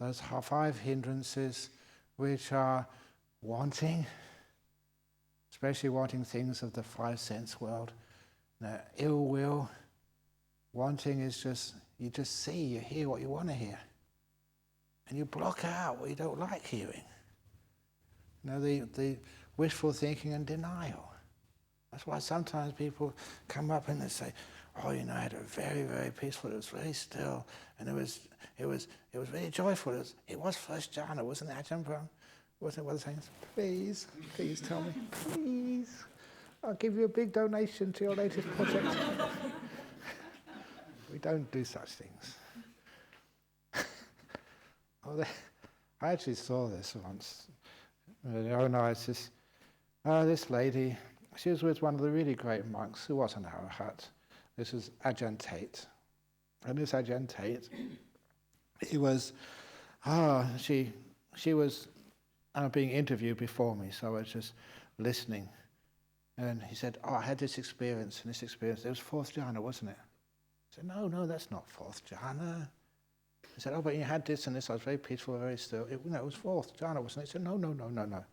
Those 5 hindrances which are wanting, especially wanting things of the 5 sense world, ill will. Wanting is just, you just see, you hear what you want to hear. And you block out what you don't like hearing. The wishful thinking and denial. That's why sometimes people come up and they say, oh, I had a very, very peaceful, it was very still, and it was really joyful. It was first jhana, wasn't it, Ajahn Brahm? Wasn't it one of the things? Please tell me, please. I'll give you a big donation to your latest project. We don't do such things. I actually saw this once. This lady, she was with one of the really great monks who was an arahat. This is Ajahn Tate. And this Ajahn Tate, he was, she was being interviewed before me, so I was just listening. And he said, I had this experience, and this experience, it was 4th jhana, wasn't it? I said, no, that's not 4th jhana. He said, but you had this and this, I was very peaceful, very still. It was 4th jhana, wasn't it? He said, no.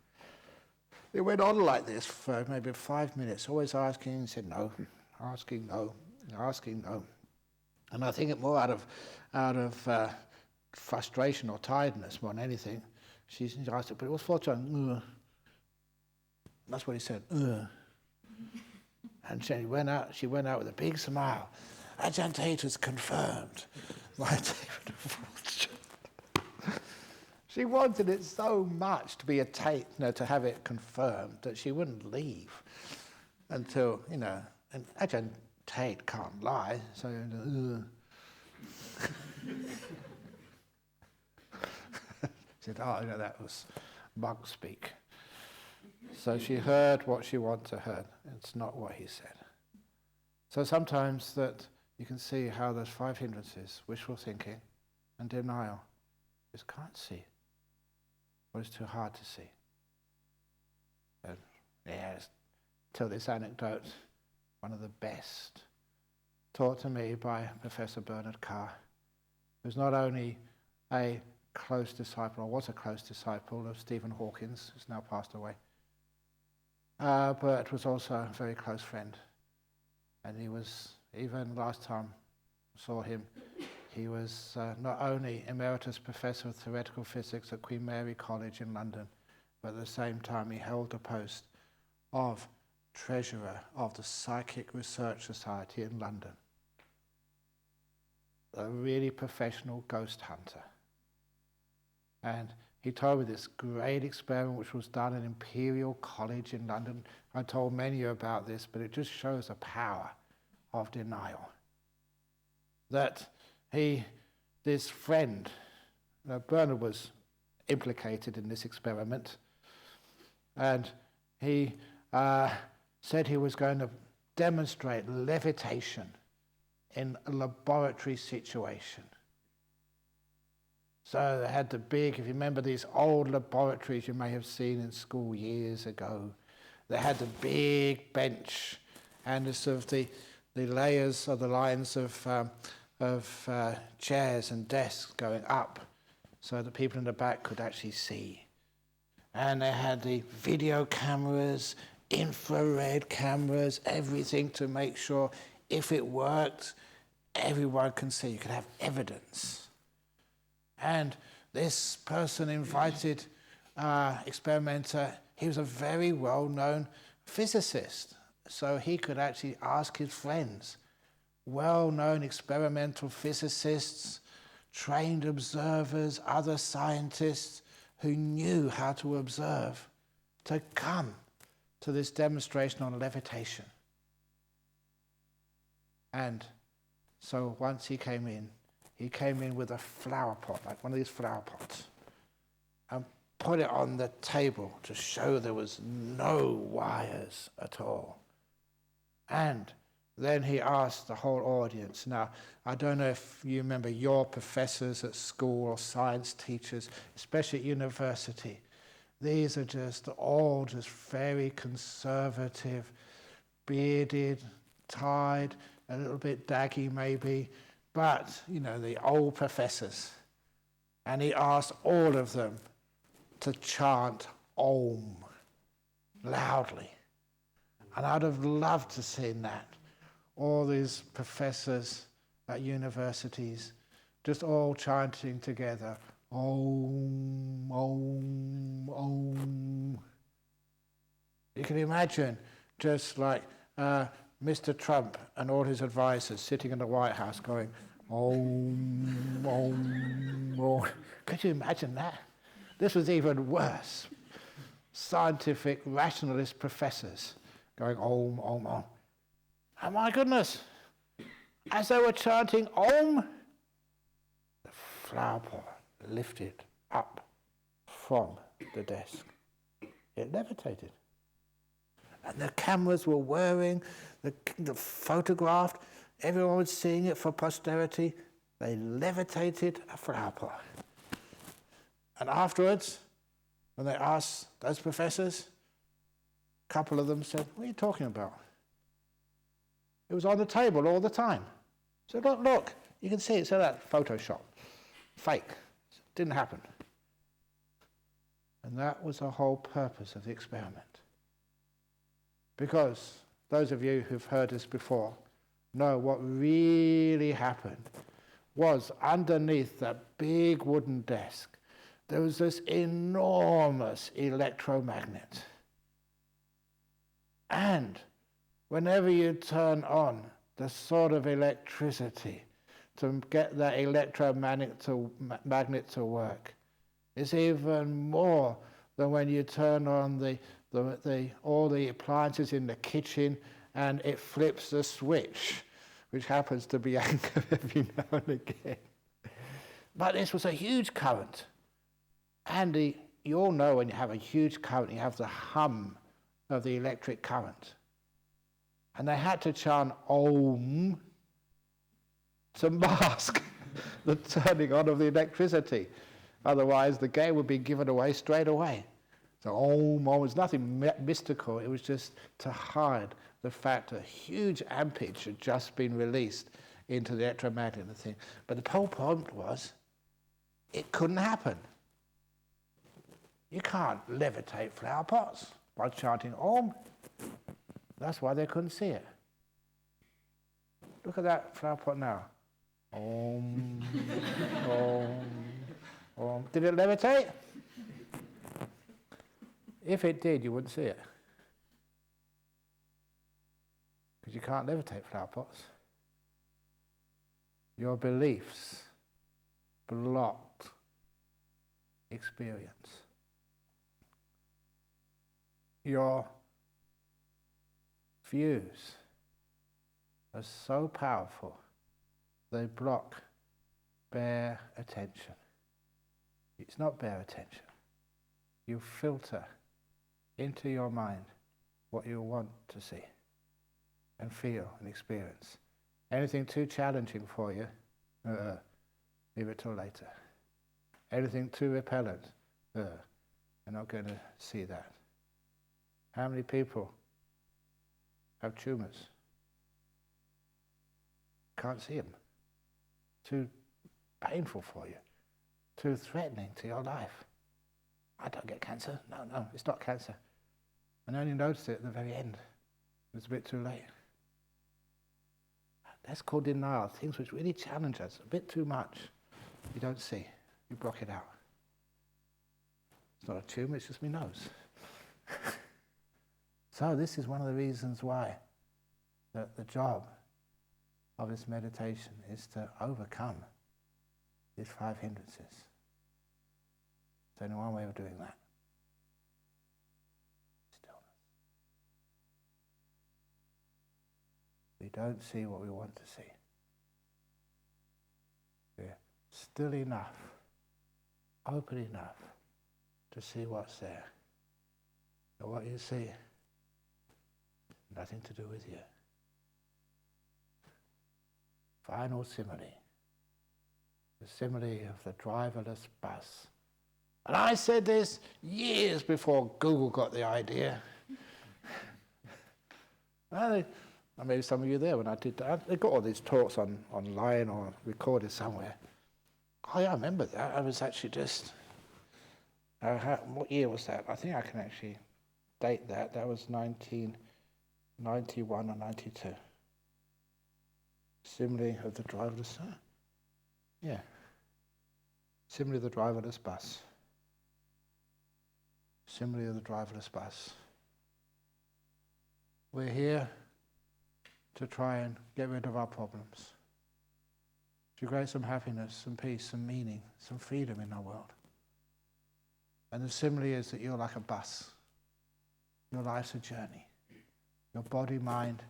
It went on like this for maybe 5 minutes, always asking. He said, no, asking, no. And I think it more out of frustration or tiredness more than anything. She asked it, but it was 4th jhana. That's what he said. And she went out with a big smile. Ajahn Tate was confirmed. She wanted it so much to be a Tate, to have it confirmed, that she wouldn't leave until, and Ajahn Tate can't lie, so she said, that was monk speak. So she heard what she wanted to hear. It's not what he said. So sometimes that you can see how those 5 hindrances, wishful thinking and denial, just can't see. Or it's too hard to see. And tell this anecdote, one of the best, taught to me by Professor Bernard Carr, who's not only a close disciple, or was a close disciple of Stephen Hawkins, who's now passed away, but was also a very close friend. And he was, even last time I saw him, he was not only Emeritus Professor of Theoretical Physics at Queen Mary College in London, but at the same time he held the post of Treasurer of the Psychic Research Society in London. A really professional ghost hunter. And he told me this great experiment which was done at Imperial College in London. I told many of you about this, but it just shows the power of denial. That this friend, Bernard was implicated in this experiment, and he said he was going to demonstrate levitation in a laboratory situation. So they had the big, if you remember these old laboratories you may have seen in school years ago, they had the big bench and the sort of the layers or the lines of chairs and desks going up so the people in the back could actually see. And they had the video cameras infrared cameras, everything to make sure if it worked, everyone can see. You could have evidence. And this person invited experimenter, he was a very well-known physicist, so he could actually ask his friends, well-known experimental physicists, trained observers, other scientists who knew how to observe, to come to this demonstration on levitation. And so once he came in with a flower pot, like one of these flower pots, and put it on the table to show there was no wires at all. And then he asked the whole audience. Now, I don't know if you remember your professors at school or science teachers, especially at university. These are all just very conservative, bearded, tied, a little bit daggy maybe, but, the old professors. And he asked all of them to chant Om loudly. And I'd have loved to see that. All these professors at universities just all chanting together, Om, Om, Om. You can imagine just like Mr. Trump and all his advisors sitting in the White House going, Om, Om, Om. Could you imagine that? This was even worse. Scientific rationalist professors going Om, Om, Om. Oh my goodness! As they were chanting Om, the flower pot lifted up from the desk. It levitated. And the cameras were whirring, the photographed, everyone was seeing it for posterity. They levitated a flower pot. And afterwards, when they asked those professors, a couple of them said, what are you talking about? It was on the table all the time. So look, you can see it's that Photoshop. Fake. Didn't happen. And that was the whole purpose of the experiment. Because those of you who've heard this before know what really happened was underneath that big wooden desk, there was this enormous electromagnet. And whenever you turn on the sort of electricity to get that electromagnet to work, it's even more than when you turn on all the appliances in the kitchen and it flips the switch, which happens to be anchored every now and again. But this was a huge current. And you all know when you have a huge current, you have the hum of the electric current. And they had to chant Om to mask the turning on of the electricity. Otherwise, the game would be given away straight away. So Om was nothing mystical. It was just to hide the fact that a huge ampage had just been released into the electromagnetic thing. But the whole point was, it couldn't happen. You can't levitate flower pots by chanting Om. That's why they couldn't see it. Look at that flower pot now. Om, Om, Om. Did it levitate? If it did, you wouldn't see it. Because you can't levitate flower pots. Your beliefs blocked experience. Your views are so powerful, they block bare attention. It's not bare attention. You filter into your mind what you want to see and feel and experience. Anything too challenging for you, leave it till later. Anything too repellent, you're not going to see that. How many people have tumours? Can't see them. Too painful for you. Too threatening to your life. I don't get cancer. No, it's not cancer. and I only noticed it at the very end. It was a bit too late. That's called denial. Things which really challenge us a bit too much. You don't see. You block it out. It's not a tumor, it's just my nose. So this is one of the reasons why the job of this meditation is to overcome these 5 hindrances. There's only one way of doing that. Stillness. We don't see what we want to see. We're still enough, open enough to see what's there. And what you see, nothing to do with you. Final simile. The simile of the driverless bus. And I said this years before Google got the idea. Well, maybe some of you there when I did that. They got all these talks online or recorded somewhere. Oh yeah, I remember that. I was actually just... what year was that? I think I can actually date that. That was 1991 or 92. Simile of the driverless... Yeah. Simile of the driverless bus. Simile of the driverless bus. We're here to try and get rid of our problems, to create some happiness, some peace, some meaning, some freedom in our world. And the simile is that you're like a bus. Your life's a journey. Your body, mind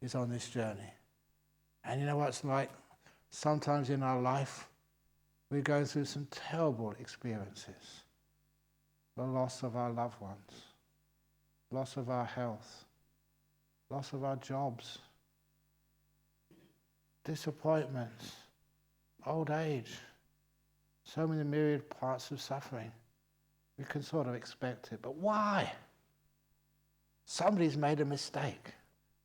is on this journey. And you know what it's like? Sometimes in our life, we go through some terrible experiences. The loss of our loved ones, loss of our health, loss of our jobs, disappointments, old age, so many myriad parts of suffering. We can sort of expect it, but why? Somebody's made a mistake.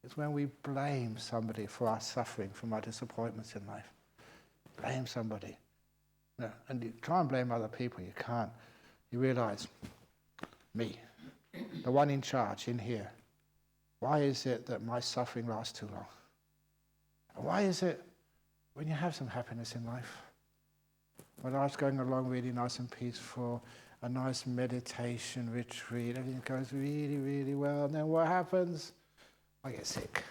It's when we blame somebody for our suffering, from our disappointments in life. Blame somebody. No, and you try and blame other people, you can't. You realize, me, the one in charge in here, why is it that my suffering lasts too long? And why is it when you have some happiness in life, when life's going along really nice and peaceful, a nice meditation retreat, everything goes really, really well, and then what happens? I get sick.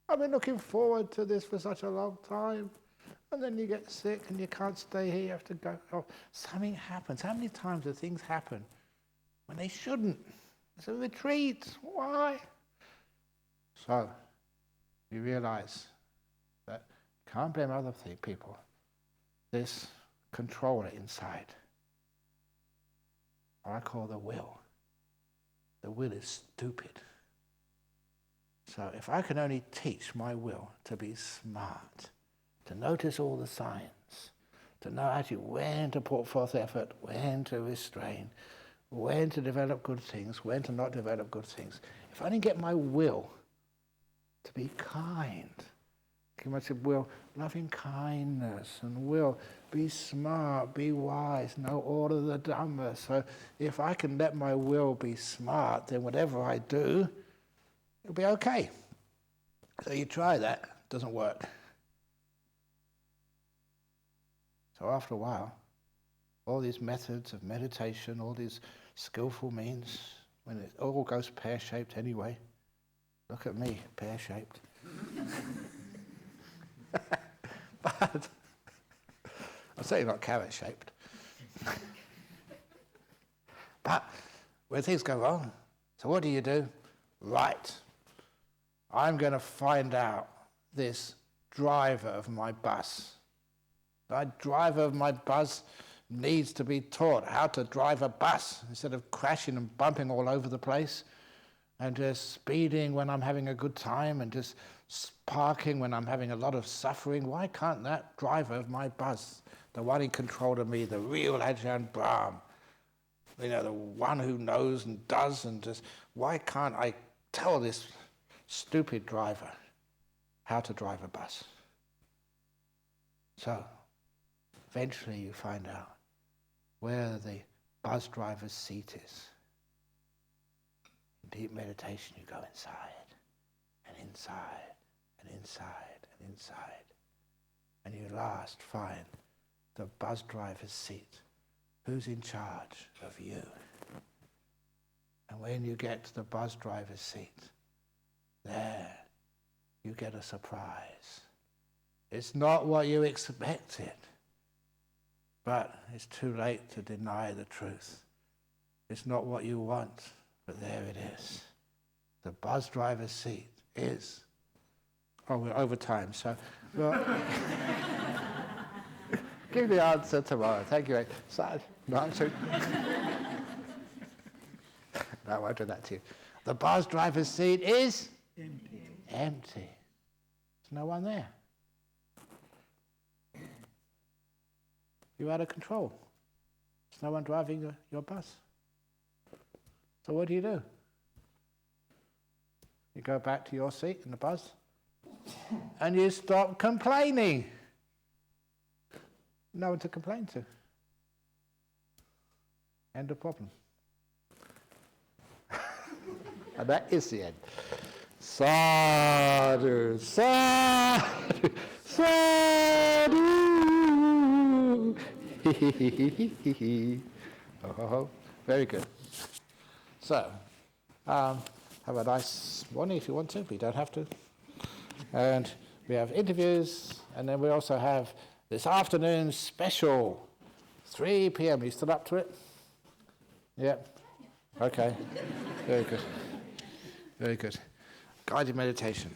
I've been looking forward to this for such a long time. And then you get sick and you can't stay here, you have to go. Oh, something happens. How many times do things happen when they shouldn't? It's a retreat. Why? So, you realize that you can't blame other people. This controller inside, what I call the will. The will is stupid. So if I can only teach my will to be smart, to notice all the signs, to know actually when to put forth effort, when to restrain, when to develop good things, when to not develop good things. If I only get my will to be kind, give myself will, loving kindness, and will be smart, be wise, know all of the Dhamma. So if I can let my will be smart, then whatever I do, it'll be okay. So you try that, doesn't work. So after a while, all these methods of meditation, all these skillful means, when it all goes pear-shaped anyway, look at me, pear-shaped. But I'm certainly not carrot-shaped. But when things go wrong, so what do? Right, I'm going to find out this driver of my bus. The driver of my bus needs to be taught how to drive a bus instead of crashing and bumping all over the place and just speeding when I'm having a good time and just parking when I'm having a lot of suffering. Why can't that driver of my bus, the one in control of me, the real Ajahn Brahm, the one who knows and does and just, why can't I tell this stupid driver how to drive a bus? So, eventually you find out where the bus driver's seat is. deep meditation, you go inside, and inside, and inside, and inside. And you last find the bus driver's seat. Who's in charge of you? And when you get to the bus driver's seat, there you get a surprise. It's not what you expected, but it's too late to deny the truth. It's not what you want, but there it is. The bus driver's seat is... Oh, we're over time, so... Well, give the answer tomorrow. Thank you. No, answer. No, I won't do that to you. The bus driver's seat is... Empty. There's no one there. You're out of control. There's no one driving your bus. So what do? You go back to your seat in the bus and you stop complaining. No one to complain to. End of problem. And that is the end. Sadhu, sadhu, sadhu. Oh, very good. So, have a nice morning if you want to, but you don't have to. And we have interviews, and then we also have this afternoon special, 3 p.m. Are you still up to it? Yep. Okay. Very good. Very good. Guided meditation.